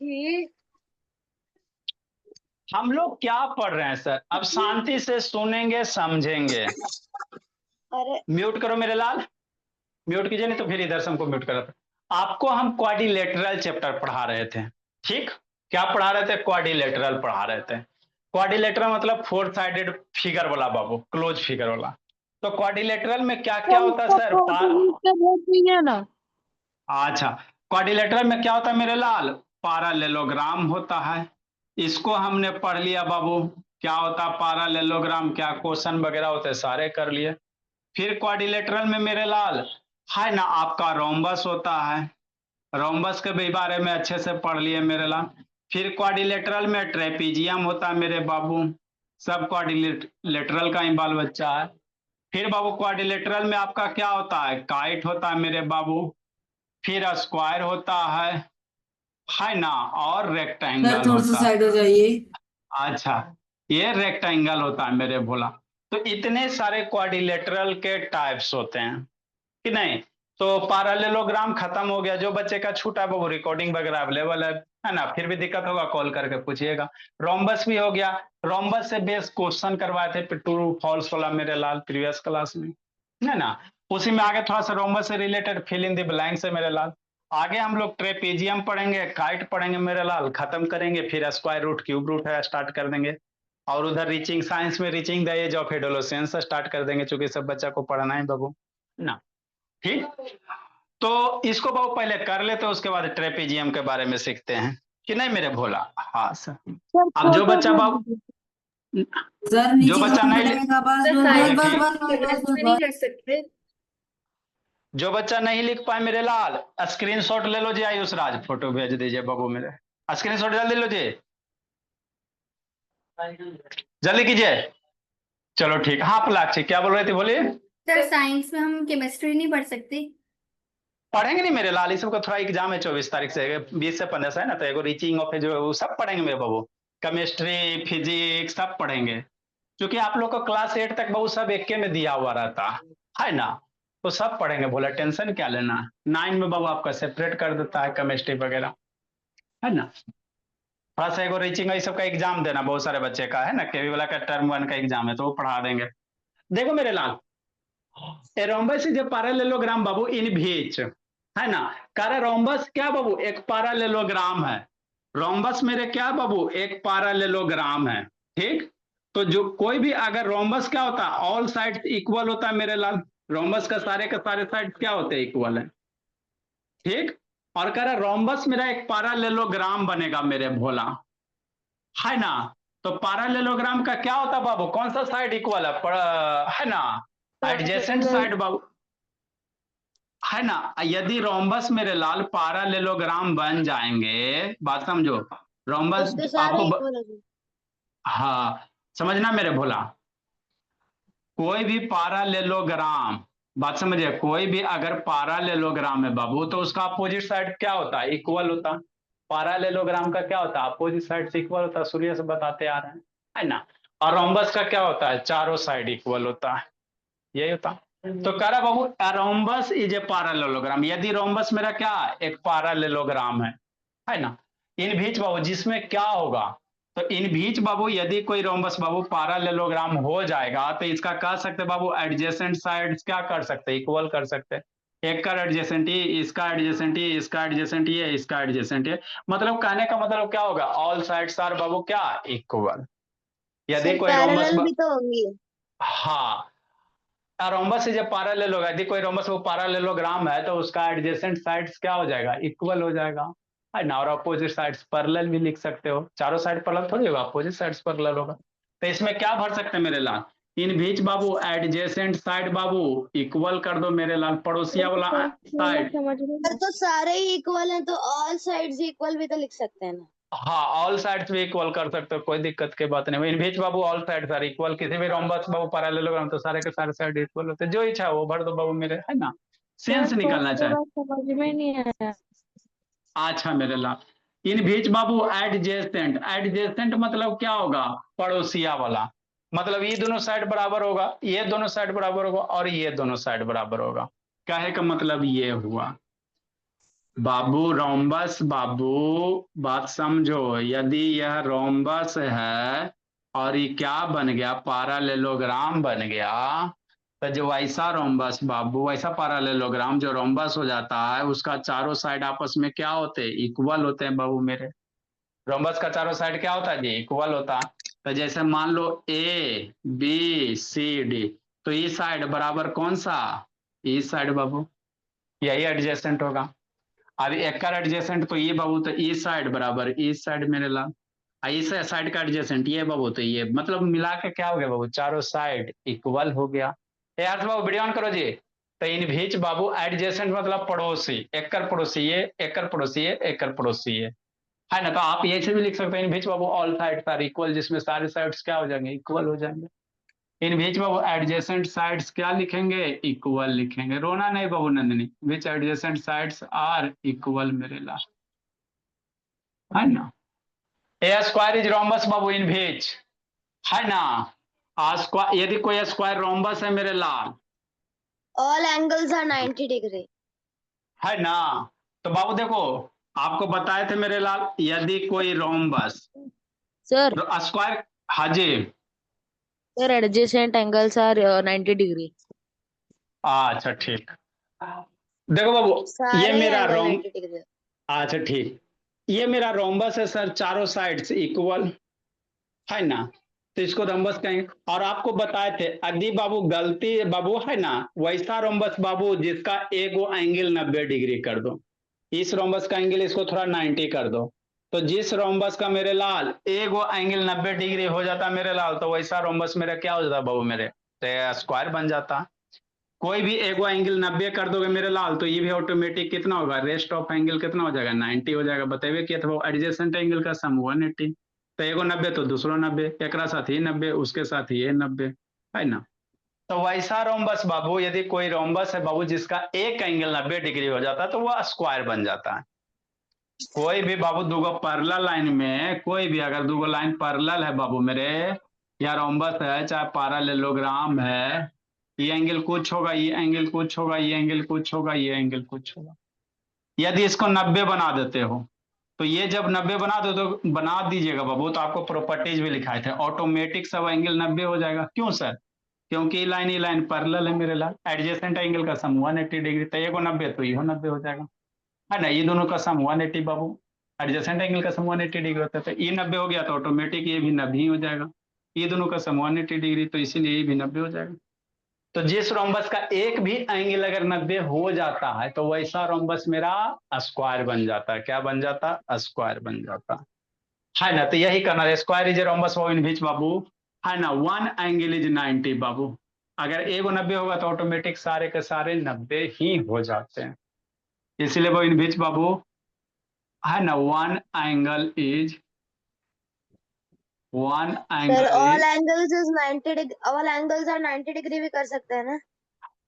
जी। हम लोग क्या पढ़ रहे हैं सर? अब शांति से सुनेंगे, समझेंगे। अरे म्यूट करो मेरे लाल, म्यूट कीजिए, नहीं तो फिर इधर से हमको म्यूट करो। आपको हम क्वाड्रिलेटरल चैप्टर पढ़ा रहे थे, ठीक? क्या पढ़ा रहे थे? क्वाड्रिलेटरल पढ़ा रहे थे। क्वाड्रिलेटरल मतलब फोर साइडेड फिगर वाला बाबू, क्लोज फिगर वाला। तो क्वाड्रिलेटरल में क्या क्या होता है सर? है ना। अच्छा, क्वाड्रिलेटरल में क्या होता है मेरे लाल? पैरेललोग्राम होता है। इसको हमने पढ़ लिया बाबू। क्या होता है पैरेललोग्राम, क्या क्वेश्चन वगैरह होते हैं सारे कर लिए। फिर क्वाड्रिलेटरल में मेरे लाल है ना आपका रोम्बस होता है। रोम्बस के भी बारे में अच्छे से पढ़ लिए मेरे लाल। फिर क्वाड्रिलेटरल में ट्रेपीजियम होता है मेरे बाबू। सब क्वाड्रिलेटरल का ही बाल बच्चा है। फिर बाबू क्वाड्रिलेटरल में आपका क्या होता है? काइट होता है मेरे बाबू। फिर स्क्वायर होता है ना, और सर रेक्टेंगल थोड़ा सा होता है। साइड हो जाइए। अच्छा, ये रेक्टेंगल होता है मेरे भोला। तो इतने सारे क्वाड्रिलेटरल के टाइप्स होते हैं कि नहीं? तो पैरेललोग्राम खत्म हो गया। जो बच्चे का छूटा है वो रिकॉर्डिंग वगैरह अवेलेबल है ना? फिर भी दिक्कत होगा कॉल करके पूछिएगा। रोम्बस भी हो गया। रोम्बस से बेस क्वेश्चन करवाए थे ट्रू फॉल्स वाला मेरे लाल प्रीवियस क्लास में, है ना? उसी में आगे थोड़ा सा रोम्बस से related fill in the blanks है मेरे लाल। आगे हम लोग ट्रेपीजियम पढ़ेंगे, काइट पढ़ेंगे मेरे लाल, खत्म करेंगे। फिर स्क्वायर रूट, क्यूब रूट है, स्टार्ट कर देंगे। और उधर रीचिंग साइंस में reaching the age of adolescence start कर देंगे, चूंकि सब बच्चा को पढ़ना है बाबू ना। ठीक, तो इसको बाबू पहले कर लेते, उसके बाद ट्रेपीजियम के बारे में सीखते हैं कि नहीं मेरे भोला? हाँ सर। सर अब जो फोटो बच्चा भेज बाबू, दीजिए। सर जो नीचे बच्चा कमेंट नहीं, करेगा बस सर बस साइंस बस ठीक, बस बस बस में बस नहीं बस। कर सकते। जो बच्चा नहीं लिख पाए मेरे लाल, स्क्रीनशॉट ले लो जी। आयुष राज फोटो भेज दीजिए बाबू मेरे। स्क्रीनशॉट जल्दी लो जी, जल्दी कीजिए। चलो ठीक। हाँ पलाक्षी क्या बोल रहे थे, बोलिए। सर साइंस में हम केमिस्ट्री नहीं पढ़ सकते? पढ़ेंगे नहीं मेरे लाल, इस सबका थोड़ा एग्जाम है 24 तारीख से, 20 से 15 से है ना। तो एगो रीचिंग ऑफ है जो, वो सब पढ़ेंगे मेरे बाबू। केमिस्ट्री, फिजिक्स सब पढ़ेंगे। क्योंकि आप लोग को क्लास 8 तक बहुत सब एक में दिया हुआ रहता है ना। तो सब पढ़ेंगे बोला, टेंशन क्या लेना। 9 में बाबू आपका सेपरेट कर देता है केमिस्ट्री वगैरह, है ना। थोड़ा सा एगो रीचिंग ये सब का एग्जाम देना बहुत सारे बच्चे का, है ना। केवी वाला का टर्म 1 का एग्जाम है, तो वो पढ़ा देंगे। देखो मेरे लाल, a rhombus is a parallelogram बाबू इन बीच, है ना। कह रोम्बस क्या बाबू? एक पैरेललोग्राम है। रोम्बस मेरे क्या बाबू? एक पैरेललोग्राम है, ठीक। तो जो कोई भी अगर रोम्बस क्या होता है? ऑल साइड्स इक्वल होता है मेरे लाल। रोम्बस का सारे साइड क्या होते हैं? इक्वल है, ठीक। और कह रहा रोम्बस मेरा एक पैरेललोग्राम बनेगा मेरे भोला, है ना। तो पैरेललोग्राम का क्या होता है बाबू? कौन सा साइड इक्वल है ना? एडजेसेंट साइड बाबू, है ना। यदि रोम्बस मेरे लाल पैरेललोग्राम बन जाएंगे, बात समझो। रोम्बस उसके सारे आपको इक्वल हो जाए। हाँ, समझना मेरे भोला। कोई भी पैरेललोग्राम, बात समझिए, कोई भी अगर पैरेललोग्राम है बाबू, तो उसका अपोजिट साइड क्या होता है? इक्वल होता है। पैरेललोग्राम का क्या होता है? अपोजिट साइड से इक्वल होता है, सूर्य से बताते आ रहे हैं, है ना। और रोम्बस का क्या होता है? चारों साइड इक्वल होता है, यही होता। तो कह रहा बाबू रोम्बस इज ए पैरेललोग्राम। यदि रोम्बस मेरा क्या है? एक पैरेललोग्राम है ना। इन बीच बाबू जिसमें क्या होगा? तो इन बीच बाबू यदि कोई रोम्बस बाबू पैरेललोग्राम हो जाएगा, तो इसका कह सकते बाबू एडजेसेंट साइड्स क्या कर सकते? इक्वल कर सकते। एक का एडजेसेंट ये, इसका एडजेसेंट ये, इसका एडजेसेंट ये, इसका एडजेसेंट ये। मतलब कहने का मतलब क्या होगा? ऑल साइड्स आर बाबू क्या? इक्वल। यदि सर कोई रोम्बस पैरेलल भी तो होंगी। हाँ, रोम्बस से जब पैरेलल होगा, यदि कोई रोम्बस वो पैरेललोग्राम है, तो उसका एडजेसेंट साइड्स क्या हो जाएगा? इक्वल हो जाएगा, है ना। और अपोजिट साइड्स पैरेलल भी लिख सकते हो। चारों साइड पैरेलल थोड़ी होगा, अपोजिट साइड्स पैरेलल होगा। तो इसमें क्या भर सकते हैं मेरे लाल? इन which Babu adjacent side Babu equal कर दो मेरे लाल, पड़ोसिया वाला साइड। समझ रहे तो सारे ही इक्वल हैं, तो ऑल साइड्स इक्वल भी तो लिख सकते हैं ना। हाँ, ऑल साइड्स भी इक्वल कर सकते हो, कोई दिक्कत की बात नहीं। इन which Babu all sides are equal. किसी भी रोम्बस बाबू पैरेललोग्राम तो सारे के सारे साइड इक्वल होते हैं। जो इच्छा वो भर दो बाबू मेरे, है ना। सेंस निकलना चाहिए। समझ में नहीं आया। अच्छा मेरे लाल, इन बीच बाबू एडजेसेंट, एडजेसेंट मतलब क्या होगा? पड़ोसिया वाला। मतलब ये दोनों साइड बराबर होगा, ये दोनों साइड बराबर होगा, और ये दोनों साइड बराबर होगा। कहे का मतलब ये हुआ। बाबू रोम्बस बाबू, बात समझो, यदि यह रोम्बस है और ये क्या बन गया, पैरेललोग्राम बन गया, तो जो वैसा रोम्बस बाबू, वैसा पैरेललोग्राम जो रोम्बस हो जाता है उसका चारों साइड आपस में क्या होते हैं, इक्वल होते हैं बाबू मेरे। रोम्बस का चारों साइड क्या होता है जी, इक्वल होता है। तो जैसे मान लो ए बी सी डी, तो ई साइड बराबर कौन सा, ई साइड बाबू, यही एडजेसेंट होगा। अब एक का एडजेसेंट तो ये बाबू, तो ई साइड बराबर ई साइड मेरे लाल, इस साइड का एडजेसेंट ये बाबू, तो ये मतलब मिला के क्या हो गया बाबू, चारों साइड इक्वल हो गया। यार बाबू वीडियो ऑन करो जी। तो इन बीच बाबू एडजेसेंट मतलब पड़ोसी, एकल पड़ोसी ये, एकल पड़ोसी ये, एकल पड़ोसी है ना। तो आप ऐसे भी लिख सकते हैं इन which Babu all sides are equal, जिसमें सारे साइड्स क्या हो जाएंगे, इक्वल हो जाएंगे। इन बीच बाबू एडजेसेंट साइड्स क्या लिखेंगे, इक्वल लिखेंगे, रोना नहीं बाबू नंदिनी, विच एडजेसेंट साइड्स आर इक्वल मेरे लाल, है ना। ए square is rhombus Babu in which, है ना। स्क्वायर, यदि कोई स्क्वायर रोम्बस है मेरे लाल, All angles are 90 degree. है ना। तो बाबू देखो, आपको बताए थे मेरे लाल, यदि कोई रोम्बस Sir, स्क्वायर, हाँ जी, sir, adjacent angles are 90 degree. अच्छा ठीक। देखो बाबू, ये सारे मेरा एंगल रोम, 90 डिग्री। अच्छा ठीक, ये मेरा रोम्बस है सर, चारों साइड से इक्वल, है ना। तो इसको रोम्बस कहेंगे। और आपको बताए थे यदि बाबू गलती बाबू, है ना, वैसा रोम्बस बाबू जिसका एगो एंगल 90 डिग्री कर दो, इस रोम्बस का एंगल इसको थोड़ा 90 कर दो, तो जिस रोम्बस का मेरे लाल एगो एंगल 90 डिग्री हो जाता मेरे लाल, तो वैसा रोम्बस मेरा क्या हो जाता बाबू मेरे, तो स्क्वायर बन जाता। कोई भी एगो एंगल 90 कर दोगे मेरे लाल, तो ये भी ऑटोमेटिक कितना होगा, रेस्ट ऑफ एंगल कितना हो जाएगा, 90 हो जाएगा। बताइए कि अथवा एडजेसेंट एंगल का सम 180, तो एगो 90 तो दूसरो 90, एक साथ ही 90, उसके साथ ही ये 90, है ना। तो वैसा रोम्बस बाबू, यदि कोई रोम्बस है बाबू जिसका एक एंगल 90 डिग्री हो जाता है, तो वह स्क्वायर बन जाता है। कोई भी बाबू दूगो पैरेलल लाइन में, कोई भी अगर दूगो लाइन पैरेलल है बाबू मेरे, या रोम्बस है चाहे पैरेललोग्राम है, ये एंगल कुछ होगा, ये एंगल कुछ होगा, ये एंगल कुछ होगा, ये एंगल कुछ होगा। यदि इसको 90 बना देते हो, तो ये जब 90 बना दो तो बना दीजिएगा बाबू, तो आपको प्रॉपर्टीज भी लिखाए थे, ऑटोमेटिक सब एंगल 90 हो जाएगा। क्यों सर, क्योंकि ये लाइन पैरेलल है मेरे लाल, एडजेसेंट एंगल का सम 180 डिग्री, तो ये को 90 तो ये 90 हो जाएगा, है ना। ये दोनों का सम 180 बाबू, एडजेसेंट एंगल का सम 180 डिग्री होता है, तो ये 90 हो गया तो ऑटोमेटिक ये भी 90 ही हो जाएगा। ये दोनों का सम 180 डिग्री, तो इसीलिए ये भी 90 हो जाएगा। तो जिस रोम्बस का एक भी एंगल अगर 90 हो जाता है, तो वैसा रोम्बस मेरा स्क्वायर बन जाता है। क्या बन जाता, स्क्वायर बन जाता है ना। तो यही करना है, square is a rhombus in which बाबू, है ना। वन एंगल इज 90 बाबू, अगर एगो 90 होगा तो ऑटोमेटिक सारे के सारे 90 ही हो जाते हैं, इसीलिए वो इन बीच बाबू, है ना, one angle is, one sir angle all is, angles is 90 degree, all angles are 90 degree भी कर सकते हैं ना।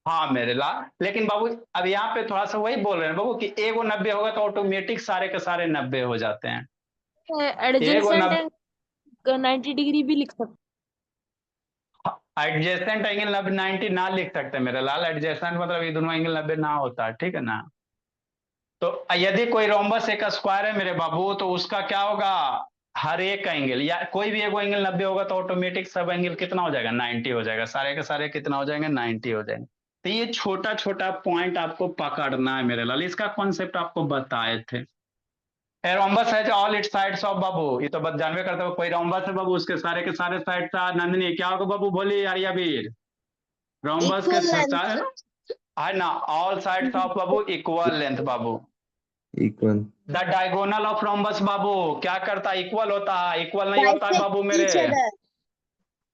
हाँ मेरे ला। लेकिन बाबू अब यहाँ पे थोड़ा सा वही बोल रहे हैं बाबू कि एगो 90 होगा तो ऑटोमेटिक सारे के सारे 90 हो जाते हैं। एगो Adjacent angle 90 degree भी लिख सकते. एडजेसेंट एंगल 90 ना लिख सकते मेरे लाल, एडजेसेंट मतलब ये दोनों एंगल 90 ना होता है, ठीक है ना। तो यदि कोई रोम्बस एक स्क्वायर है मेरे बाबू, तो उसका क्या होगा, हर एक एंगल या कोई भी एगो एंगल 90 होगा तो ऑटोमेटिक सब एंगल कितना हो जाएगा, 90 हो जाएगा, सारे के सारे कितना हो जाएंगे, 90 हो जाएंगे। तो ये छोटा छोटा पॉइंट आपको पकड़ना है मेरे लाल, इसका कॉन्सेप्ट आपको बताए थे। रोम्बस है ऑल इट साइड्स ऑफ बाबू, ये तो बस जानवे करते हो, कोई रोम्बस है बाबू उसके सारे के सारे साइड था, नंदिनी क्या होगा बाबू, बोली आर्यावीर, रोम्बस के Equal length. सारे, है ना, ऑल साइड्स ऑफ बाबू इक्वल लेंथ बाबू, equal, the diagonal of rhombus बाबू क्या करता है, इक्वल होता है, इक्वल नहीं होता है बाबू मेरे, Each other.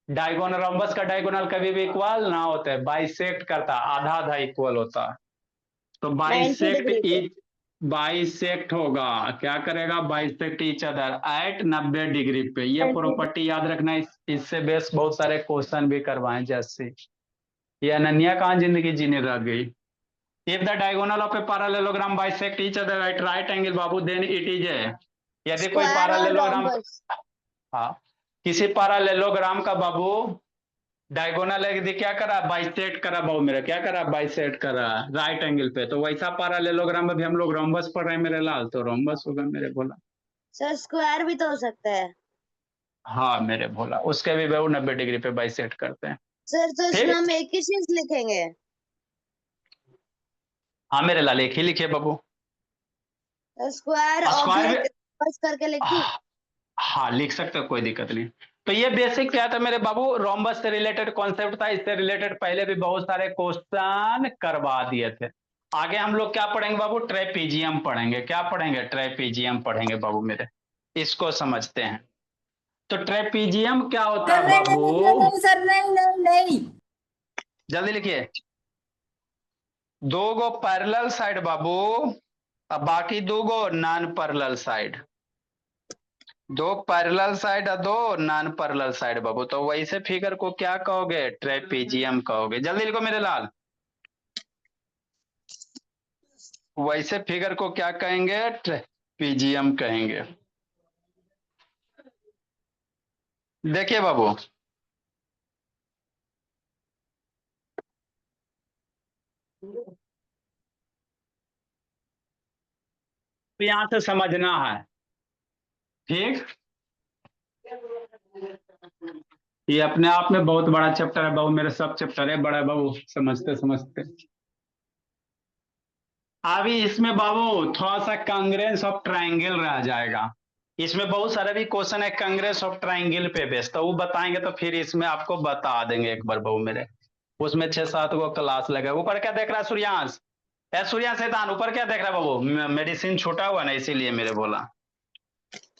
डायगोनल रोम्बस का डायगोनल कभी भी इक्वल ना होता है, बाइसेक्ट करता, आधा आधा इक्वल होता है। तो 90 बाइसेक्ट डिग्री पे। इच, बाइसेक्ट होगा, क्या करेगा, bisect each other eight 90 degree पे। ये प्रॉपर्टी याद रखना, इससे बेस बहुत सारे क्वेश्चन भी करवाएं, जैसे ये अनन्या कहाँ जिंदगी जीने रह गई। If the diagonal of a parallelogram bisect each other at right angle बाबू, देन इट इज ए, यदि कोई Square or पैरेललोग्राम, rhombus. हाँ, किसी पैरेललोग्राम का बाबू डायगोनल है क्या करा, बाइसेक्ट करा बाबू मेरा, क्या करा, बाइसेक्ट करा राइट एंगल पे। तो वैसा पैरेललोग्राम में भी हम लोग रोम्बस पढ़ रहे हैं मेरे लाल, तो रोम्बस होगा मेरे भोला। सर स्क्वायर भी तो हो सकता है। हाँ मेरे भोला, उसके भी वो 90 डिग्री पे बाइसेक्ट करते हैं। सर तो इसमें ठीक, हम एक ही चीज लिखेंगे। हाँ मेरे लाल एक ही लिखिए बाबू। स्क्वायर स्क्वायर भी, ऑब्लिक बस करके लिख दूं? हाँ लिख सकते हो, कोई दिक्कत नहीं। तो ये बेसिक क्या था मेरे बाबू, रोम्बस से रिलेटेड कॉन्सेप्ट था, इससे रिलेटेड पहले भी बहुत सारे क्वेश्चन करवा दिए थे। आगे हम लोग क्या पढ़ेंगे बाबू, ट्रेपीजियम पढ़ेंगे। क्या पढ़ेंगे, ट्रेपीजियम पढ़ेंगे बाबू मेरे। इसको समझते हैं। तो ट्रेपीजियम क्या होता सर है नहीं नहीं बाबू, नहीं नहीं सर नहीं नहीं नहीं। जल्दी लिखिए। दो गो पैरेलल साइड बाबू, अब बाकी दो गो नॉन पैरेलल साइड। दो पैरेलल साइड और दो नॉन पैरेलल साइड बाबू, तो वैसे फिगर को क्या कहोगे, ट्रेपीजियम कहोगे। जल्दी लिखो मेरे लाल। वैसे फिगर को क्या कहेंगे, ट्रेपीजियम कहेंगे। देखिए बाबू, तो यहां से समझना है। ठीक, ये अपने आप में बहुत बड़ा चैप्टर है बाबू मेरे, सब चैप्टर है बड़ा बाबू, समझते समझते। अभी इसमें बाबू थोड़ा सा कांग्रेस ऑफ ट्राइंगल रह जाएगा। इसमें बहुत सारे भी क्वेश्चन है कांग्रेस ऑफ ट्राइंगल पे बेस्ड, तो वो बताएंगे तो फिर इसमें आपको बता देंगे एक बार बाबू मेरे। उसमें 6-7 गो क्लास लगे। ऊपर क्या देख रहा है सूर्यांश, सूर्यांश शैतान ऊपर क्या देख रहा है बाबू, मेडिसिन छूटा हुआ ना इसीलिए मेरे बोला।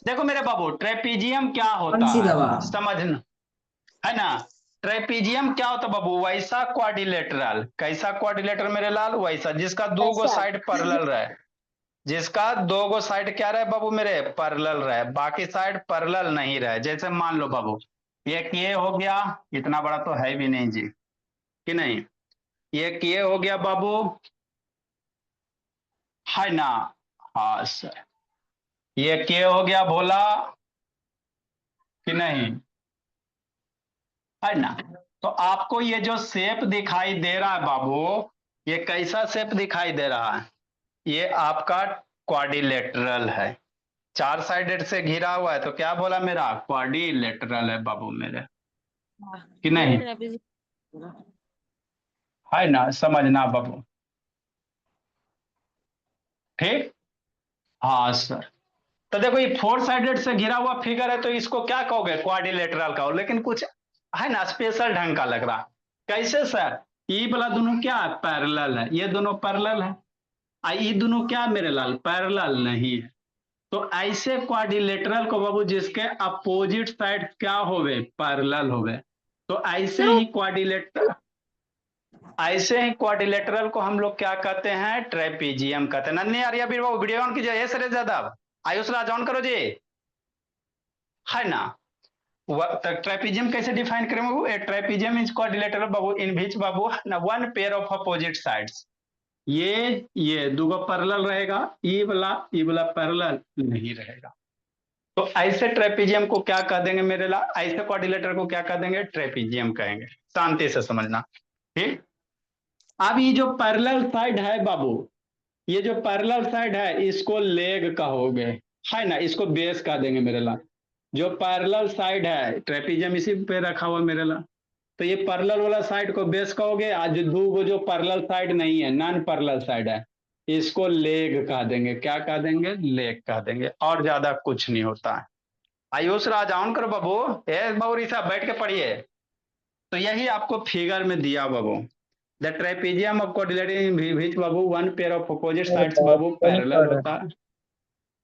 देखो मेरे बाबू, ट्रेपीजियम क्या होता कौन सी है दवा? समझना, है ना। ट्रेपीजियम क्या होता है बाबू, वैसा क्वाड्रिलेटरल, कैसा क्वाड्रिलेटरल मेरे लाल, वैसा जिसका दो गो ऐसा। साइड पैरेलल रहे। जिसका दो गो साइड क्या रहे बाबू मेरे, पैरेलल रहे, बाकी साइड पैरेलल नहीं रहे। जैसे मान लो बाबू, ये हो गया, इतना बड़ा तो है भी नहीं जी, कि नहीं। ये हो गया बाबू, है ना। हाँ सर, ये के हो गया भोला, कि नहीं, है ना। तो आपको ये जो शेप दिखाई दे रहा है बाबू, ये कैसा शेप दिखाई दे रहा है, ये आपका क्वाड्रिलेटरल है। 4 साइडेड से घिरा हुआ है, तो क्या बोला मेरा, क्वाड्रिलेटरल है बाबू मेरे, कि नहीं, है ना। समझना बाबू, ठीक। हाँ सर, तो देखो ये 4 साइडेड से घिरा हुआ फिगर है, तो इसको क्या कहोगे, क्वाड्रिलेटरल कहो। लेकिन कुछ है ना स्पेशल ढंग का लग रहा, कैसे सर, ये वाला दोनों क्या है, पैरेलल है, ये दोनों पैरेलल है। ये दोनों क्या मेरे लाल, पैरेलल नहीं है। तो ऐसे क्वाड्रिलेटरल को बाबू जिसके अपोजिट साइड क्या होवे, पैरेलल होवे, तो ऐसे ही क्वाड्रिलेटरल को हम लोग क्या कहते हैं, ट्रेपीजियम कहते हैं। नन्हे यार, या फिर वो वीडियो ऑन कीजिए, ये सर ज्यादा आयुष राज ऑन करो जी, है ना। ट्रेपीजियम कैसे डिफाइन करें बाबू, ए ट्रेपीजियम इज क्वाड्रिलेटरल बाबू इन विच बाबू one pair of opposite sides. ये दूगो पैरेलल रहेगा, ये वाला पैरेलल नहीं रहेगा। तो ऐसे ट्रेपीजियम को क्या कह देंगे मेरे ला, ऐसे क्वाड्रिलेटर को क्या कह देंगे, ट्रेपीजियम कहेंगे। शांति से समझना, ठीक। अब ये जो पैरेलल साइड है बाबू, ये जो पैरेलल साइड है इसको लेग कहोगे, है ना, इसको बेस कह देंगे मेरे ला। जो पैरेलल साइड है, ट्रेपीजियम इसी पे रखा हुआ मेरे ला, तो ये पैरेलल वाला साइड को बेस कहोगे। आज दो जो पैरेलल साइड नहीं है, नॉन पैरेलल साइड है, इसको लेग कह देंगे। क्या कह देंगे, लेग कह देंगे, और ज्यादा कुछ नहीं होता है। आयुष राज ऑन करो बाबू, ए बाबू रिसा बैठ के पढ़िए। तो यही आपको फिगर में दिया बाबू, the trapezium of quadrilateral which बाबू one pair of opposite sides बाबू पैरेलल होता है,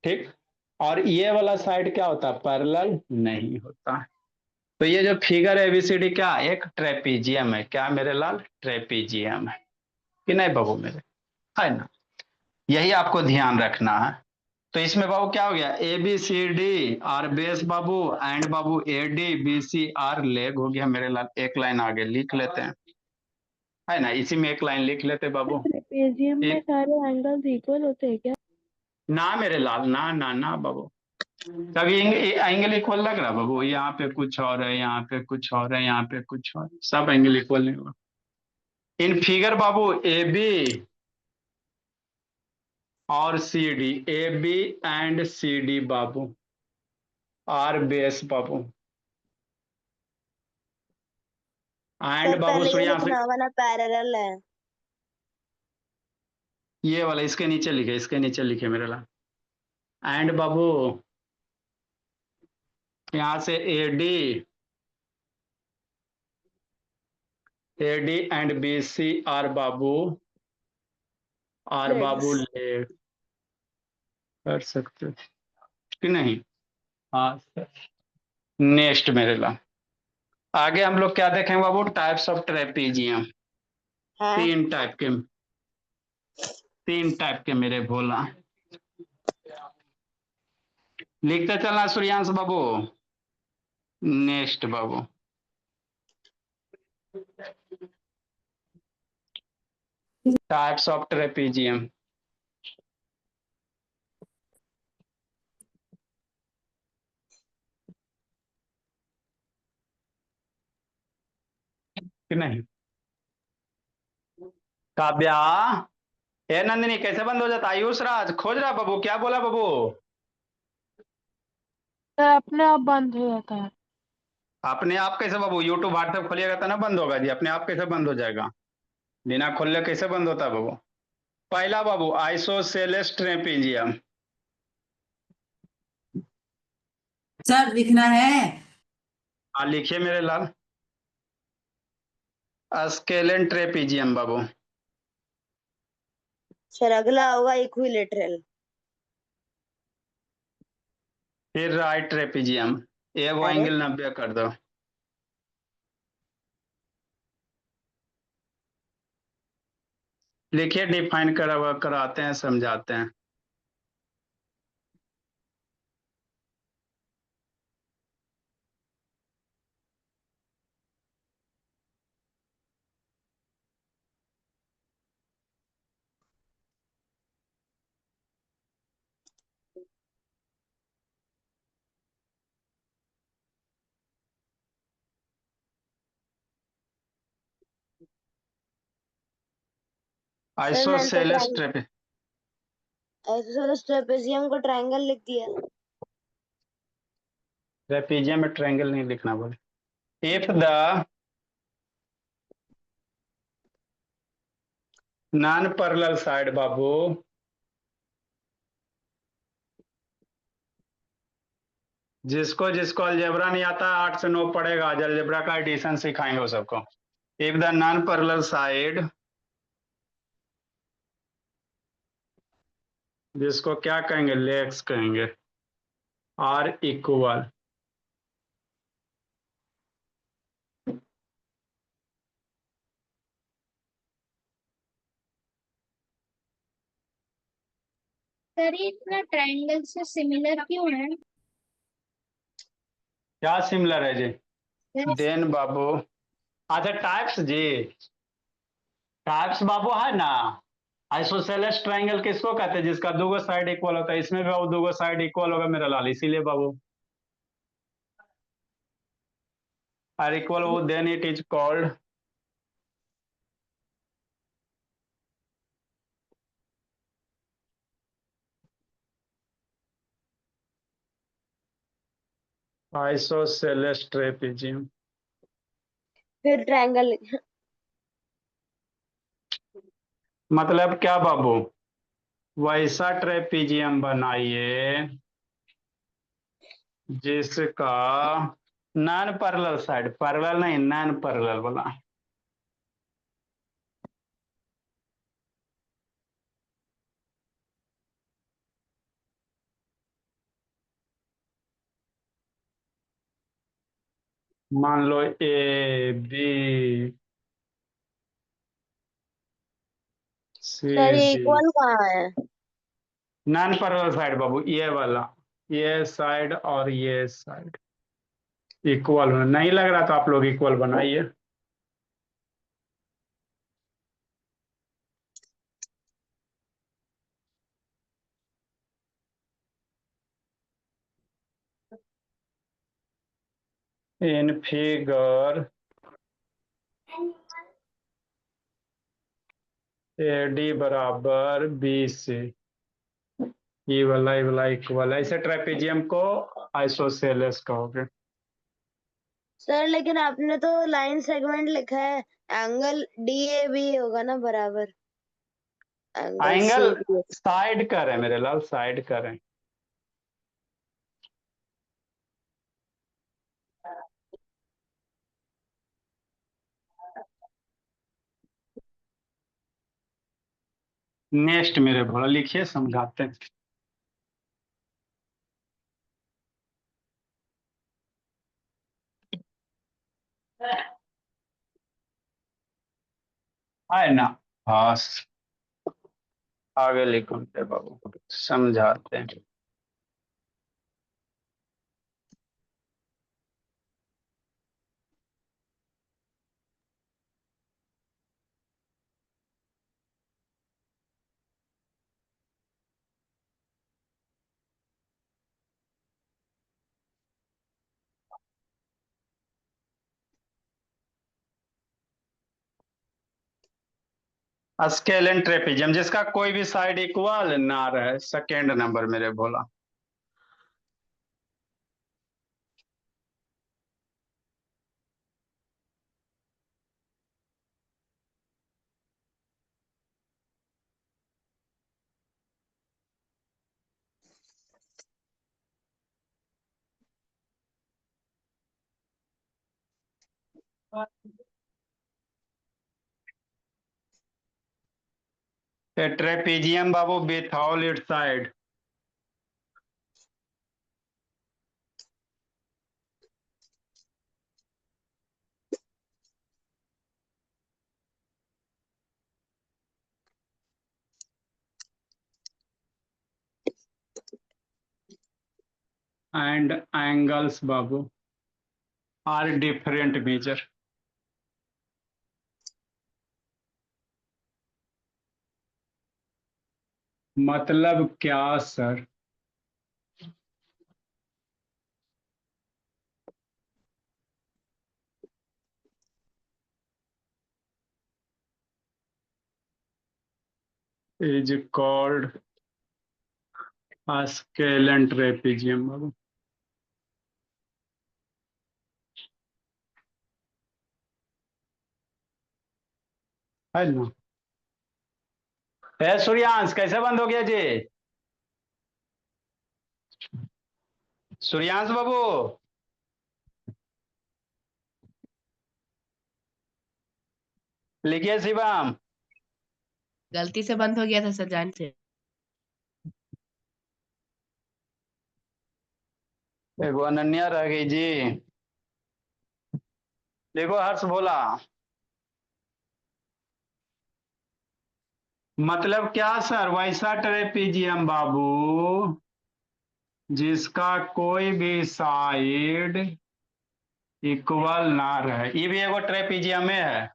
ठीक। और ये वाला साइड क्या होता है, पैरेलल नहीं होता है। तो ये जो फिगर है एबीसीडी क्या, एक ट्रेपीजियम है, क्या मेरे लाल, ट्रेपीजियम है, कि नहीं बाबू मेरे, है ना। यही आपको ध्यान रखना है। तो इसमें बाबू क्या हो गया, A B C D are base बाबू, एंड बाबू A D B C are leg हो गया मेरे लाल। एक लाइन आगे लिख लेते हैं, है ना, इसी में एक लाइन लिख लेते बाबू। ट्रेपेजियम में सारे एंगल्स इक्वल होते हैं क्या? ना मेरे लाल, ना ना ना बाबू, कभी एंगल इक्वल लग रहा बाबू, यहाँ पे कुछ और है, यहाँ पे कुछ और है, यहाँ पे कुछ और है। सब एंगल इक्वल नहीं होगा इन फिगर बाबू। ए बी और C D, A B and C D बाबू आर बेस बाबू। एंड सर बाबू पहले ये सूर्यांश, लिखना वरना पैरेलल है। ये वाला इसके नीचे लिखे, इसके नीचे लिखे मेरे ला। एंड बाबू यहाँ से A D and B C are बाबू, आर बाबू लेट्स ले कर सकते हो कि नहीं? हाँ सर। नेक्स्ट मेरे ला, आगे हम लोग क्या देखेंगे बाबू? Types of trapezium. हाँ तीन टाइप के, तीन टाइप के मेरे भोला। लिखते चलना सूर्यांश बाबू। नेक्स्ट बाबू, टाइप्स ऑफ ट्रेपीजियम। कि नहीं? काव्या, ए नंदिनी कैसे बंद हो जाता? आयुष राज खोज रहा बाबू, क्या बोला बाबू? सर अपने आप बंद हो जाता है। अपने आप कैसे बाबू? यूट्यूब व्हाट्सएप खोलिएगा तो ना बंद होगा जी, अपने आप कैसे बंद हो जाएगा? बिना खोलने कैसे बंद होता है बाबू? पहला बाबू आइसोसेलेस ट्रेपीजियम। सर लिखना है। हाँ लिखिए मेरे लाल। स्केलेन ट्रेपीजियम बाबू। सर अगला होगा इक्विलेटरल। फिर राइट ट्रेपीजियम, ये वो अरे एंगल 90 कर दो। लिखिए, डिफाइन करा कराते हैं, समझाते हैं। सर मैंने तो आइसोसेलेस ट्रेपी, आइसोसेलेस ट्रेपेजियम को ट्रायंगल लिख दिया। ट्रेपीजियम में ट्रायंगल नहीं लिखना बोले। If the non parallel side बाबू जिसको जिसको अलजेब्रा नहीं आता 8 से 9 पढ़ेगा, आज अलजेब्रा का एडिशन सिखाएंगे वो सबको। If the non parallel side, जिसको क्या कहेंगे? लेग्स कहेंगे, आर इक्वल। सर ये इतना ट्रायंगल से सिमिलर क्यों है? क्या सिमिलर है जी? सर देन बाबू, अच्छा टाइप्स जी, टाइप्स बाबू है ना। आइसोसेलेस ट्रायंगल किसको कहते हैं? जिसका दो साइड इक्वल होता है। इसमें भी बाबू दो साइड इक्वल होगा मेरा लाल, इसीलिए बाबू are equal, then it is called isosceles trapezium. फिर ट्रायंगल। मतलब क्या बाबू? वैसा ट्रेपीजियम बनाइए जिसका नॉन पैरेलल साइड, पैरेलल नहीं नॉन पैरेलल वाला, मान लो ए बी सी सर ये डी। इक्वल कहाँ है? नॉन पैरेलल साइड बाबू ये वाला, ये साइड और ये साइड इक्वल नहीं लग रहा तो आप लोग इक्वल बनाइए। इन फिगर AD बराबर BC, ये वाला इक्वल, ऐसे ट्रेपेजियम को आइसोसेलेस कहोगे। सर लेकिन आपने तो लाइन सेगमेंट लिखा है, एंगल DAB होगा ना बराबर एंगल एंगल CDA। साइड करें मेरे लाल, साइड करें। नेक्स्ट मेरे भोला लिखिए, समझाते हैं। है ना, बस आगे लिखो मेरे बाबू, समझाते हैं। स्केलेन ट्रेपेजियम जिसका कोई भी साइड इक्वल ना रहे, सेकेंड नंबर मेरे भोला। ट्रेपेजियम बाबू with all it side, and angles बाबू आर डिफरेंट मेजर। मतलब क्या sir? Is called scalene trapezium बाबू। है ना? सूर्यांश कैसे बंद हो गया जी? सूर्यांश बाबू लिखिए शिवम। गलती से बंद हो गया था सर, जान से। देखो अनन्या रह गई जी। देखो हर्ष बोला, मतलब क्या सर? वैसा ट्रेपेजियम बाबू जिसका कोई भी साइड इक्वल ना रहे। ये भी एगो ट्रेपेजियम में है।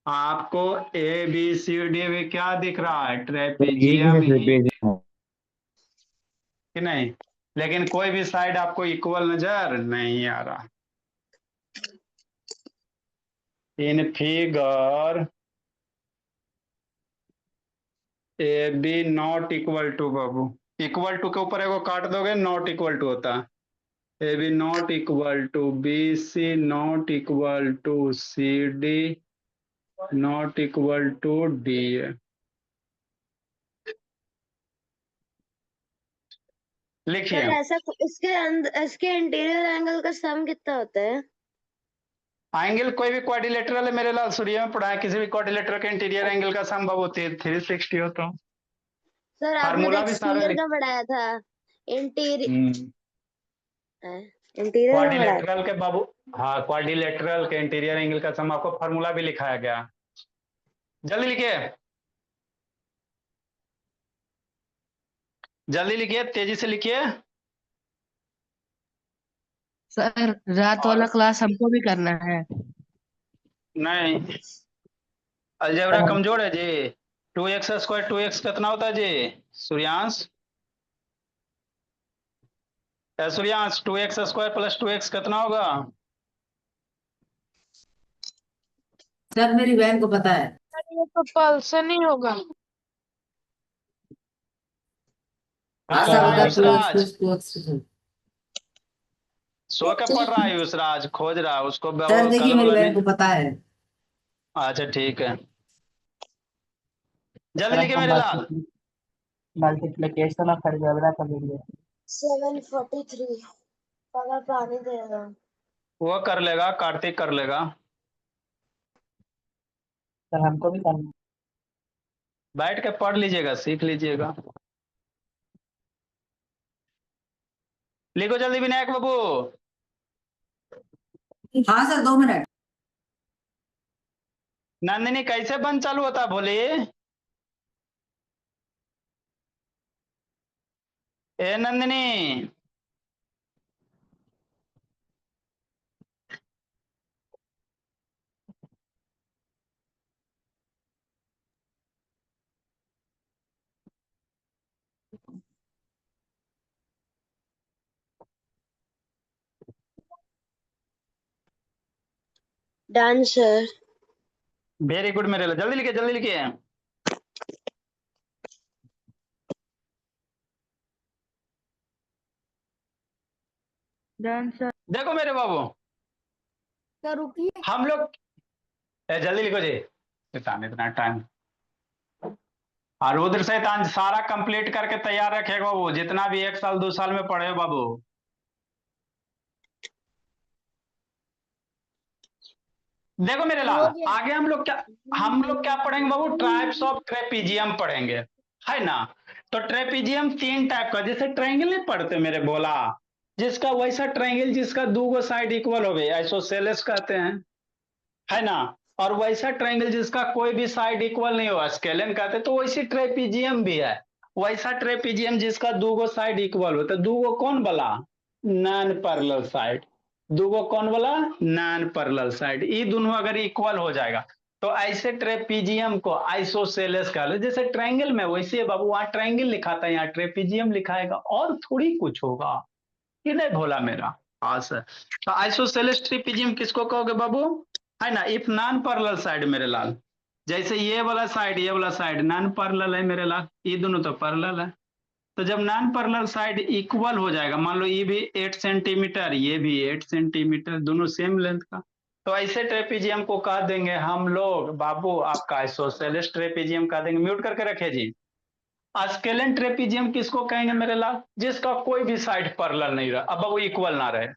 आपको ABCD भी क्या दिख रहा है? ट्रेपेजियम ही कि नहीं? लेकिन कोई भी साइड आपको इक्वल नजर नहीं आ रहा। In figure AB not equal to बाबू, इक्वल टू के ऊपर एगो काट दोगे, नॉट इक्वल टू होता है। AB not equal to BC not equal to CD not equal to DA। लिखिए। सर ऐसा इसके अंदर इसके इंटीरियर एंगल का सम कितना होता है? एंगल कोई भी क्वाड्रिलेटरल है मेरे लाल, सूर्य में पढ़ा है, किसी भी क्वाड्रिलेटरल के इंटीरियर एंगल का सम बाबू 360 होता है। सर आपने तो फार्मूला भी सारा एक्सटीरियर का पढ़ाया था, इंटीरियर लिख इंटीरियर में पढ़ाया था। क्वाड्रिलेटरल के बाबू। हाँ, क्वाड्रिलेटरल के इंटीरियर एंगल का सम आपको फार्मूला भी लिखाया गया। जल्दी लिखिए, जल्दी लिखिए, तेजी से लिखिए। सर रात और वाला क्लास हमको भी करना है। नहीं, अलजेब्रा कमजोर है जी। 2x² 2x कितना होता है जी? सूर्यांश, सूर्यांश 2x² + 2x कितना होगा? सर मेरी बहन को पता है। ये तो पल से नहीं होगा। आशा हेलो बता आयुष क्लोज राज, क्लोज क्लोज। सो के पढ़ रहा है आयुष राज, खोज रहा है उसको सर देखिए कल मेरी वाला बहन नहीं। को पता है। अच्छा ठीक है, जल्दी सर लिखे हमको मेरे लाल। मल्टीप्लिकेशन ऑफ अलजेब्रा का वीडियो। 743। पापा पानी दे रहा हूँ। वो कर लेगा, कार्तिक कर लेगा। सर हमको भी करना। बैठ के पढ़ लीजिएगा, सीख लीजिएगा। लिखो जल्दी विनायक बाबू। हाँ सर 2 मिनट। नंदिनी कैसे बंद चालू होता बोली? ए नंदिनी, डांसर। वेरी गुड मेरे लाल, जल्दी लिखिए जल्दी लिखिए। Done sir. देखो मेरे बाबू, सर रुकिए। हम लोग जल्दी लिखो जी, इतना टाइम। और रुद्र शैतान सारा कंप्लीट करके तैयार रखेगा बाबू, जितना भी 1 साल 2 साल में पढ़े हो बाबू। देखो मेरे लाल, हो गया। आगे हम लोग क्या पढ़ेंगे बाबू? ट्राइब्स ऑफ ट्रेपीजियम पढ़ेंगे, है ना। तो ट्रेपीजियम 3 टाइप का, जैसे ट्रायंगल नहीं पढ़ते मेरे बोला, जिसका वैसा ट्रायंगल जिसका 2 साइड इक्वल हो गए आइसोसेलेस कहते हैं, है ना। और वैसा ट्रायंगल जिसका कोई भी साइड इक्वल नहीं हो स्केलेन कहते हैं। तो वैसी ट्रेपीजियम भी है। वैसा ट्रेपीजियम जिसका 2 साइड इक्वल हो, तो 2 कौन वाला? Non parallel side. 2 कौन वाला? Non parallel side. ये दोनों अगर इक्वल हो जाएगा तो ऐसे ट्रेपीजियम को आइसोसेलेस कह लो। जैसे ट्रायंगल में वैसे बाबू, वहां ट्रायंगल लिखा था, यहाँ ट्रेपीजियम लिखाएगा, और थोड़ी कुछ होगा। ये नहीं भोला मेरा। हाँ सर। तो आइसोसेलेस ट्रेपीजियम किसको कहोगे बाबू? है ना, इफ नॉन पैरेलल साइड मेरे लाल, जैसे ये वाला साइड नॉन पैरेलल है मेरे लाल, ये दोनों तो पैरेलल है। तो जब नॉन पैरेलल साइड इक्वल हो जाएगा, मान लो ये भी 8 सेंटीमीटर, ये भी 8 सेंटीमीटर, दोनों सेम लेंथ का, तो ऐसे ट्रेपीजियम को कह देंगे हम लोग बाबू आपका आइसोसेलेस ट्रेपीजियम कह देंगे। म्यूट करके रखे जी। स्केलेन ट्रेपीजियम किसको कहेंगे मेरे लाल? जिसका कोई भी साइड पैरेलल नहीं रहा, अब बाबू इक्वल ना रहे,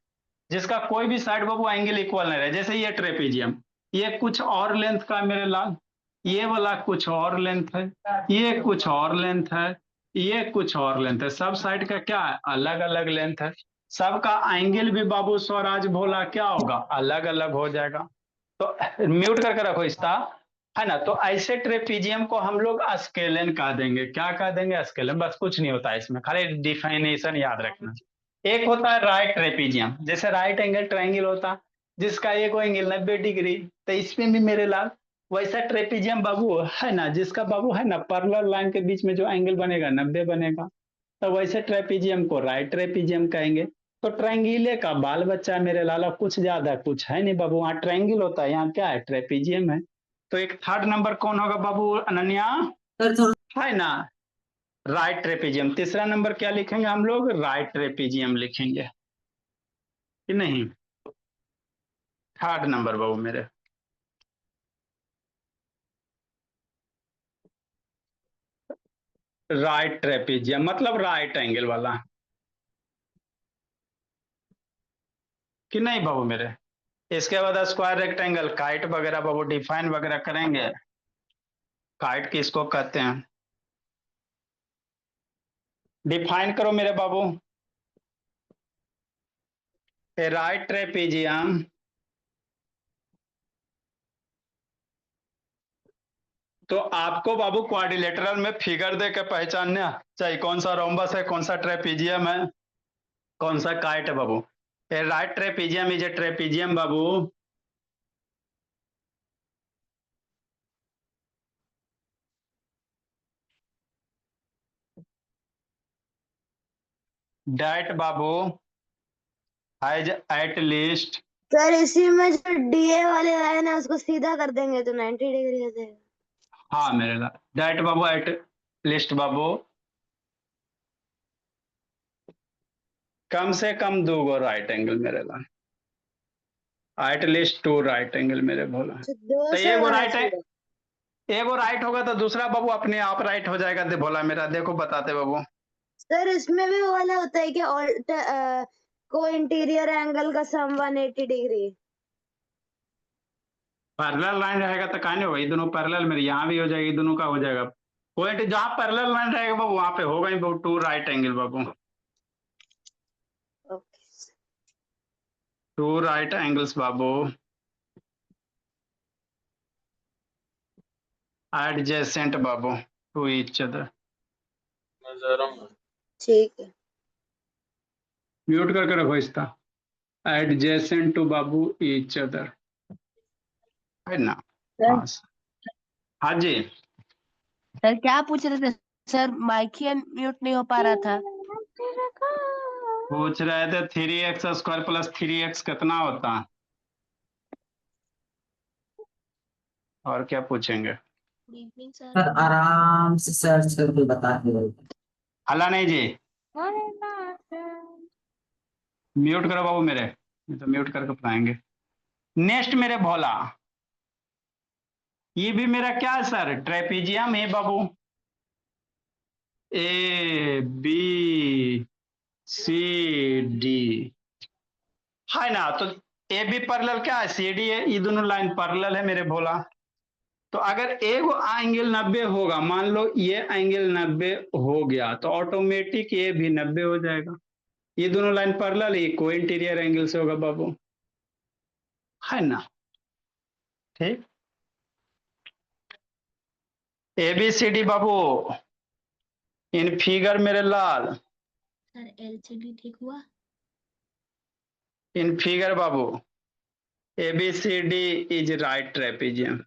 जिसका कोई भी साइड बाबू एंगल इक्वल नहीं रहे। जैसे ये ट्रेपीजियम, ये कुछ और लेंथ का है मेरे लाल, ये वाला कुछ और लेंथ है, ये कुछ और लेंथ है, ये कुछ और लेंथ है, सब साइड का क्या है? अलग अलग लेंथ है। सबका एंगल भी बाबू स्वराज भोला क्या होगा? अलग अलग हो जाएगा। तो म्यूट करके रखो इसका, है ना। तो ऐसे ट्रेपीजियम को हम लोग स्केलेन कह देंगे। क्या कह देंगे? स्केलेन। बस कुछ नहीं होता है इसमें, खाली डिफिनेशन याद रखना। एक होता है राइट ट्रेपीजियम, जैसे राइट एंगल ट्रायंगल होता जिसका एक एंगल 90 डिग्री, तो इसमें भी मेरे लाल वैसा ट्रेपीजियम बाबू है ना, जिसका बाबू है ना पैरेलल लाइन के बीच में जो एंगल बनेगा 90 बनेगा, तो वैसे ट्रेपीजियम को राइट ट्रेपीजियम कहेंगे। तो ट्रायंगीले का बाल बच्चा है मेरे लाला, कुछ ज्यादा कुछ है नहीं बाबू। वहाँ ट्रायंगल होता है, यहाँ क्या है? ट्रेपीजियम है। तो एक थर्ड नंबर कौन होगा बाबू अनन्या? सर थोड़ा है ना, राइट ट्रेपीजियम। तीसरा नंबर क्या लिखेंगे हम लोग? राइट ट्रेपीजियम लिखेंगे कि नहीं? थर्ड नंबर बाबू मेरे। राइट ट्रेपीजियम मतलब राइट एंगल वाला, कि नहीं बाबू मेरे? इसके बाद स्क्वायर रेक्टेंगल, काइट वगैरह बाबू डिफाइन वगैरह करेंगे। काइट किसको कहते हैं? डिफाइन करो मेरे बाबू। ए राइट ट्रेपीजियम तो आपको बाबू क्वाड्रिलेटरल में फिगर दे के पहचानना चाहिए कौन सा रोम्बस है, कौन सा ट्रेपीजियम है, कौन सा काइट है बाबू। A right trapezium is a trapezium बाबू that बाबू has at least सर इसी में जो डीए वाले लाइन है उसको सीधा कर देंगे तो 90 डिग्री हो जाएगा। हाँ मेरे लाल, दैट बाबू एट लिस्ट बाबू कम से कम 2 गो राइट एंगल मेरे लाल, एट लीस्ट 2 राइट एंगल मेरे भोला। तो 2 तो से एगो होना राइट है, चाहिए। एगो राइट होगा तो दूसरा बाबू अपने आप राइट हो जाएगा। दे भोला मेरा, देखो बताते बाबू। सर इसमें भी वो वाला होता है कि को इंटीरियर एंगल का सम 180 डिग्री। पैरेलल लाइन रहेगा तो कहाँ नहीं होगा, ये दोनों पैरेलल मेरे यहाँ भी हो जाएगी, दोनों का हो जाएगा। पॉइंट जहाँ पैरेलल लाइन रहेगा बाबू वहां पे होगा ही बाबू 2 राइट एंगल बाबू, ओके 2 राइट एंगल्स बाबू एडजेसेंट बाबू टू ईच अदर। ठीक है। म्यूट करके रखो इसका, एडजेसेंट टू बाबू ईच अदर, है ना। सर हाँ हाँ जी, सर क्या पूछ रहे थे? सर माइक ही म्यूट नहीं हो पा रहा था। पूछ रहे थे 3x² प्लस 3x कितना होता है, और क्या पूछेंगे। Good evening sir. सर आराम से सर्च करके बता दो। हल्ला नहीं जी, म्यूट करो बाबू मेरे, नहीं तो म्यूट करके बताएंगे। नेक्स्ट मेरे भोला, ये भी मेरा क्या है सर, ट्रेपीजियम है बाबू, ए बी सी डी, है ना। तो ए बी पैरेलल क्या है, सी डी है, ये दोनों लाइन पैरेलल है मेरे भोला। तो अगर एगो एंगल 90 होगा, मान लो ये एंगल 90 हो गया तो ऑटोमेटिक ये भी 90 हो जाएगा। ये दोनों लाइन पैरेलल है, ये को इंटीरियर एंगल से होगा बाबू, है ना। ठीक, ए बी सी डी बाबू इन फिगर मेरे लाल, सर एलसीडी ठीक हुआ? इन फिगर बाबू A B C D is right trapezium.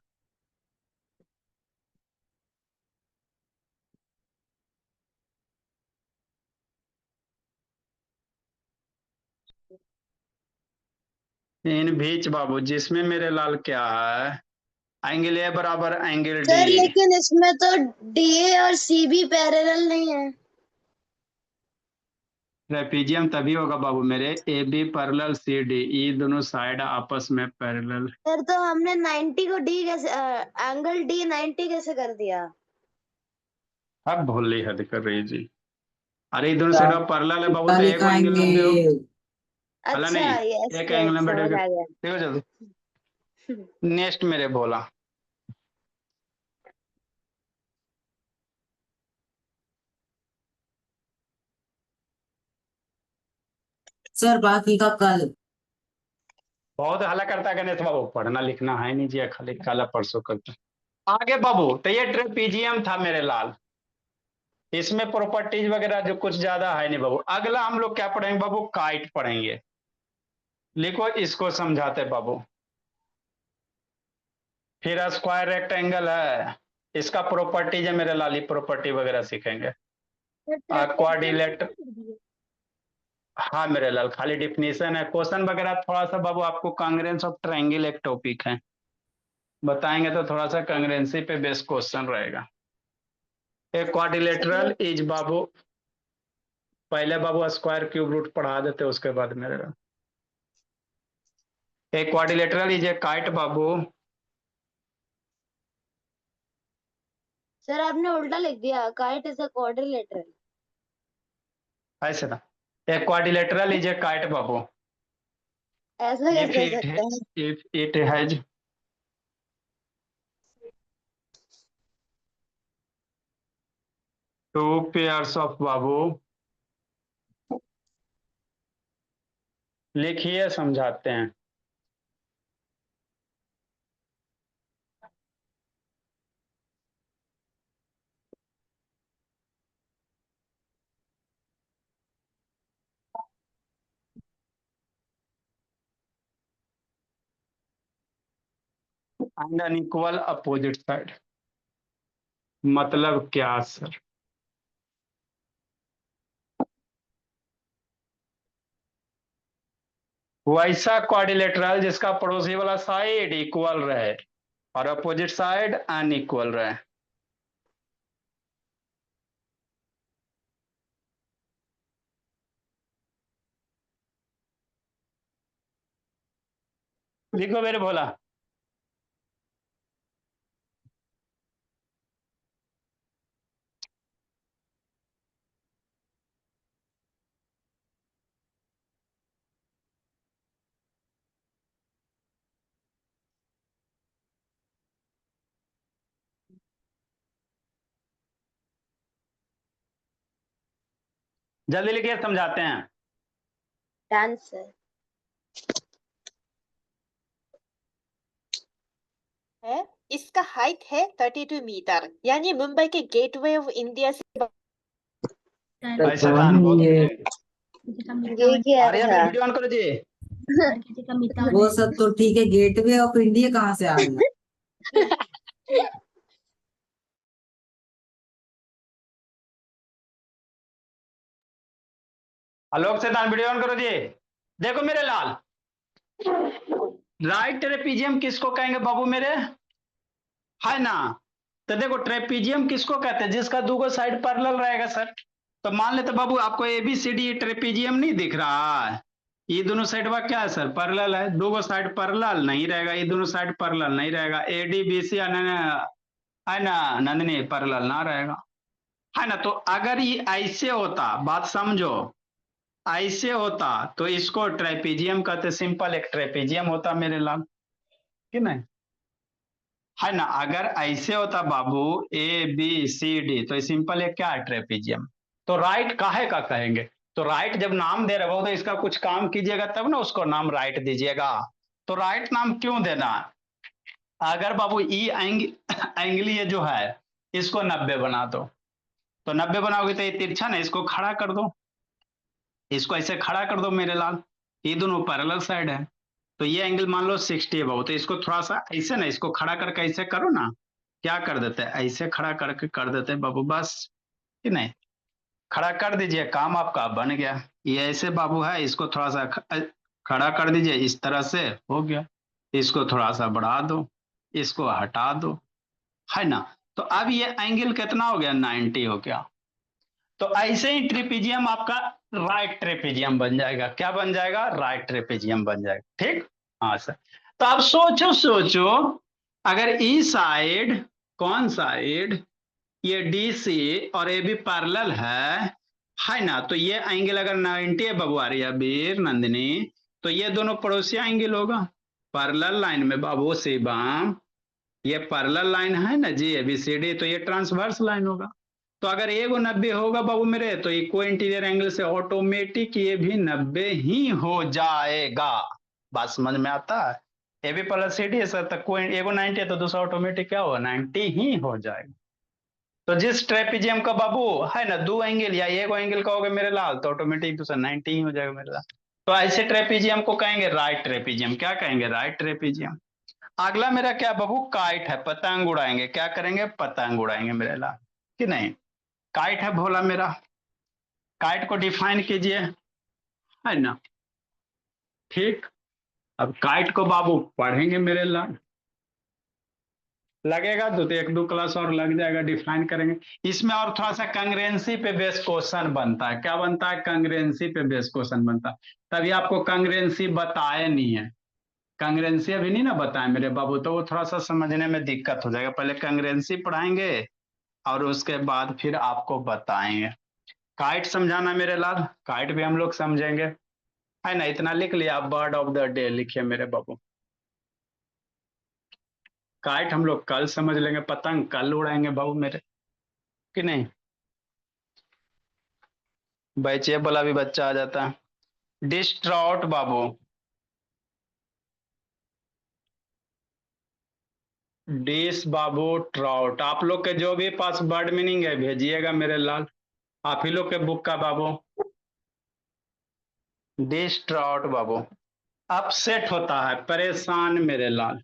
In which बाबू जिसमें मेरे लाल क्या है, एंगल ए बराबर एंगल डी। सर लेकिन इसमें तो डीए और सीबी पैरेलल नहीं है। ट्रेपीजियम तभी होगा बाबू मेरे, A B parallel C D, ये दोनों साइड आपस में पैरेलल। सर तो हमने 90 को डी कैसे एंगल डी 90 कैसे कर दिया? अब भोली हद कर रही जी, अरे ये दोनों क्या साइड पैरेलल है बाबू, क्या तो एक एंगल लिखाएंगे? 90 हो। हला अच्छा नहीं, यस एक एंगल यस 90 समझ डिग्री। आ गया। देखो जल्दी, नेक्स्ट मेरे भोला, सर बाकी का कल। बहुत हल्ला करता है गणेश बाबू, पढ़ना लिखना है नहीं जी, खाली काला परसों करते। आगे बाबू, तो ये ट्रेपीजियम था मेरे लाल, इसमें प्रॉपर्टीज वगैरह जो कुछ ज्यादा है नहीं बाबू। अगला हम लोग क्या पढ़ेंगे बाबू, काइट पढ़ेंगे। लिखो इसको समझाते बाबू। फिर स्क्वायर रेक्टेंगल है, इसका प्रॉपर्टीज है मेरे लाली, प्रॉपर्टी वगैरह सीखेंगे। क्वाड्रिलेटर, हाँ मेरे लाल खाली डिफिनीशन है, क्वेश्चन वगैरह थोड़ा सा बाबू आपको कांग्रेंस ऑफ ट्रायंगल एक टॉपिक है, बताएंगे तो थोड़ा सा कांग्रेंसी पे बेस्ड क्वेश्चन रहेगा। एक क्वाड्रिलेटरल इज बाबू, पहले बाबू स्क्वायर क्यूब रूट पढ़ा देते उसके बाद मेरे लाल। एक quadrilateral is a kite Babu, sir आपने उल्टा लिख दिया, काइट इज अ क्वाड्रिलेटरल। ऐसे था। एक क्वाड्रिलेटरल इज ए काइट बाबू, ऐसा if कैसे हो it सकता है? if it has two pairs of बाबू, लिखिए समझाते हैं। And an equal opposite side, मतलब क्या सर, वैसा क्वाड्रिलेटरल जिसका पड़ोसी वाला साइड इक्वल रहे और अपोजिट साइड अनइक्वल रहे। लिखो मेरे भोला। जल्दी लिखिए, समझाते हैं। Done sir. है। इसका हाइट है 32 मीटर, यानी मुंबई के गेटवे ऑफ इंडिया से ऐसा दान बहुत ये ये क्या अरे था? वीडियो ऑन करो जी। वो सब तो ठीक है, गेटवे ऑफ इंडिया कहाँ से आ गया? आलोक से दान वीडियो ऑन करो जी। देखो मेरे लाल, राइट ट्रेपीजियम किसको कहेंगे बाबू मेरे, है ना? तो देखो ट्रेपीजियम किसको कहते हैं, जिसका दोनों साइड पैरेलल रहेगा सर। तो मान लेते बाबू आपको एबीसीडी ट्रेपीजियम नहीं दिख रहा है, ये दोनों साइड का क्या है सर, पैरेलल है। दोनों साइड पैरेलल नहीं रहेगा, ये दोनों साइड पैरेलल नहीं रहेगा। एडीबीसी है ना नंदनी, पैरेलल ना रहेगा, है ना? तो अगर ये ऐसे होता, बात समझो, ऐसे होता तो इसको ट्रेपीजियम कहते, सिंपल एक ट्रेपीजियम होता मेरे लाल, कि नहीं, है ना? अगर ऐसे होता बाबू ए बी सी डी, तो सिंपल एक क्या है, ट्रेपीजियम। तो राइट काहे का कहेंगे, तो राइट जब नाम दे रहे हो तो इसका कुछ काम कीजिएगा तब ना उसको नाम राइट दीजिएगा। तो राइट नाम क्यों देना, अगर बाबू ई एंगल ये जो है इसको 90 बना दो, तो 90 बनाओगे तो ये तिरछा ना, इसको खड़ा कर दो, इसको ऐसे खड़ा कर दो मेरे लाल, ये दोनों पैरेलल साइड है। तो ये एंगल मान लो 60 है बाबू, तो इसको थोड़ा सा ऐसे ना, इसको खड़ा करके ऐसे करो ना, क्या कर देते हैं, ऐसे खड़ा करके कर देते हैं बाबू, बस, कि नहीं? खड़ा कर दीजिए, काम आपका बन गया। ये ऐसे बाबू है, इसको थोड़ा सा खड़ा कर दीजिए, इस तरह से हो गया। इसको थोड़ा सा बढ़ा दो, इसको हटा दो, है ना? तो अब ये एंगल कितना हो गया, 90 हो गया। तो ऐसे ही ट्रिपीजियम आपका राइट ट्रेपीजियम बन जाएगा। क्या बन जाएगा, राइट ट्रेपीजियम बन जाएगा। ठीक, हाँ सर। तो अब सोचो सोचो, अगर ई साइड, कौन साइड, ये डी सी और ए बी पैरेलल है ना? तो ये एंगल अगर 90 है बबुआरिया बीर नंदिनी, तो ये दोनों पड़ोसी एंगल होगा पैरेलल लाइन में बाबू शिवम। ये पैरेलल लाइन है ना जी एबीसीडी, तो ये ट्रांसवर्स लाइन होगा। तो अगर ये 90 होगा बाबू मेरे, तो इक्वल इंटीरियर एंगल से ऑटोमेटिक ये भी 90 ही हो जाएगा। बात समझ में आता है? A B plus C D है सर, तो कोई एगो 90 है तो दूसरा ऑटोमेटिक क्या होगा, 90 ही हो जाएगा। तो जिस ट्रेपीजियम का बाबू है ना दो एंगल या एक एंगल का होगा मेरे लाल, तो ऑटोमेटिक दूसरा 90 ही हो जाएगा मेरे लाल। तो ऐसे ट्रेपीजियम को कहेंगे राइट ट्रेपीजियम। क्या कहेंगे, राइट ट्रेपीजियम। अगला मेरा क्या बाबू, काइट है, पतंग उड़ाएंगे। क्या करेंगे, पतंग उड़ाएंगे मेरे लाल, कि नहीं? काइट है भोला मेरा, काइट को डिफाइन कीजिए, है ना? ठीक, अब काइट को बाबू पढ़ेंगे मेरे लाल, लगेगा तो एक दो क्लास और लग जाएगा, डिफाइन करेंगे। इसमें और थोड़ा सा कंग्रेंसी पे बेस क्वेश्चन बनता है। क्या बनता है, कंग्रेंसी पे बेस क्वेश्चन बनता है। तभी आपको कंग्रेंसी बताए नहीं है, कंग्रेंसी अभी नहीं ना बताए मेरे बाबू, तो वो थोड़ा सा समझने में दिक्कत हो जाएगा। पहले कंग्रेंसी पढ़ाएंगे और उसके बाद फिर आपको बताएंगे। काइट समझाना मेरे लाल, काइट भी हम लोग समझेंगे, है ना? इतना लिख लिया, बर्ड ऑफ द डे लिखिए मेरे बाबू। काइट हम लोग कल समझ लेंगे, पतंग कल उड़ाएंगे बाबू मेरे, कि नहीं? बच्चे बोला भी बच्चा आ जाता है। डिस्ट्रॉट बाबू, डिस बाबू ट्राउट, आप लोग के जो भी पास वर्ड मीनिंग है भेजिएगा मेरे लाल, आप ही लोग के बुक का बाबू। डिस्ट्रॉट बाबू, अपसेट होता है, परेशान मेरे लाल।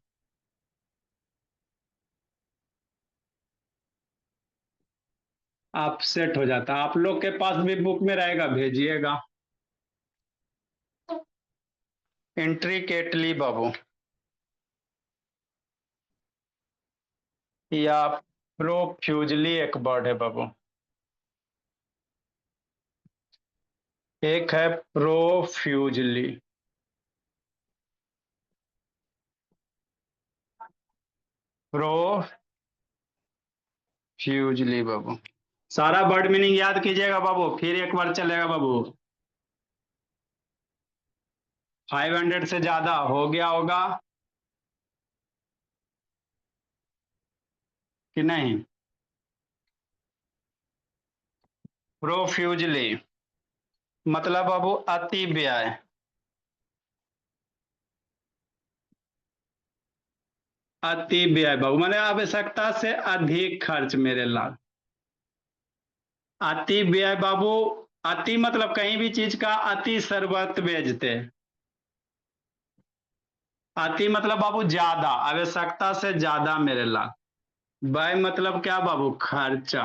अपसेट हो जाता है। आप लोग के पास भी बुक में रहेगा, भेजिएगा। इंट्रिकेटली बाबू या प्रोफ्यूजली एक वर्ड है बाबू। एक है प्रोफ्यूजली, प्रोफ्यूजली बाबू। सारा वर्ड मीनिंग याद कीजिएगा बाबू, फिर एक बार चलेगा बाबू। 500 से ज्यादा हो गया होगा कि नहीं? प्रोफ्यूजली मतलब बाबू अति व्यय, अति व्यय बाबू माने आवश्यकता से अधिक खर्च मेरे लाल। अति व्यय बाबू, अति मतलब कहीं भी चीज का अति सर्वत्र बेचते। अति मतलब बाबू ज्यादा, आवश्यकता से ज्यादा मेरे लाल। व्यय मतलब क्या बाबू? खर्चा।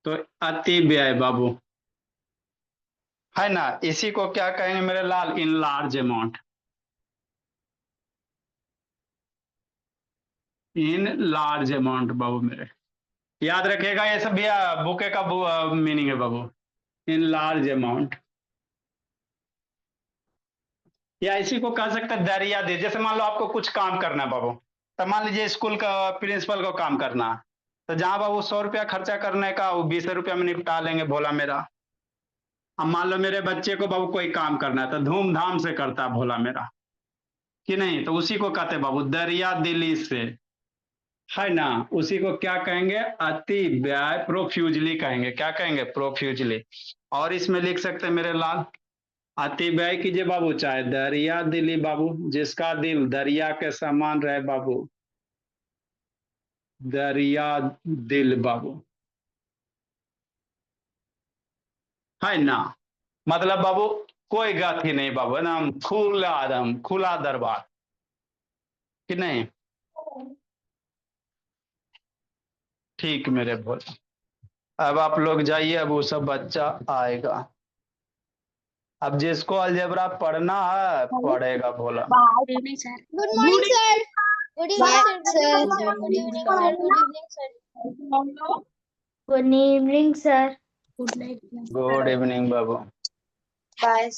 तो अति व्यय बाबू है ना, इसी को क्या कहेंगे मेरे लाल? In large amount, in large amount बाबू मेरे। याद रखिएगा ये सब भी बुके का मीनिंग है बाबू, इन लार्ज अमाउंट। या इसी को कह सकते हैं दरिया दे। जैसे मान लो आपको कुछ काम करना है बाबू, तो मान लीजिए स्कूल का प्रिंसिपल को काम करना है, तो जहां बाबू 100 रुपया खर्चा करने का, वो 20 रुपया में निपटा लेंगे भोला मेरा। अब मान लो मेरे बच्चे को बाबू कोई काम करना है, तो धूमधाम से करता है भोला मेरा कि नहीं? तो उसी को कहते हैं बाबू दरिया दिली से, है ना। उसी को क्या कहेंगे? अति व्यय, प्रोफ्यूजली कहेंगे। क्या कहेंगे? प्रोफ्यूजली। और इसमें लिख सकते हैं मेरे लाल, अति व्यय कीजिए बाबू, चाहे दरिया दिली बाबू, जिसका दिल दरिया के समान रहे बाबू, दरिया दिल बाबू, है ना। मतलब बाबू कोई गति नहीं बाबू, एकदम खुला, एकदम खुला दरबार कि नहीं? ठीक मेरे भोला। अब आप लोग जाइए, अब वो सब बच्चा आएगा। अब जिसको अलजेब्रा पढ़ना है पढ़ेगा भोला। Good morning sir. Good morning sir. Good evening sir. Good evening sir. Good evening sir. Good evening sir. Good night. Good evening बाबू। बाय।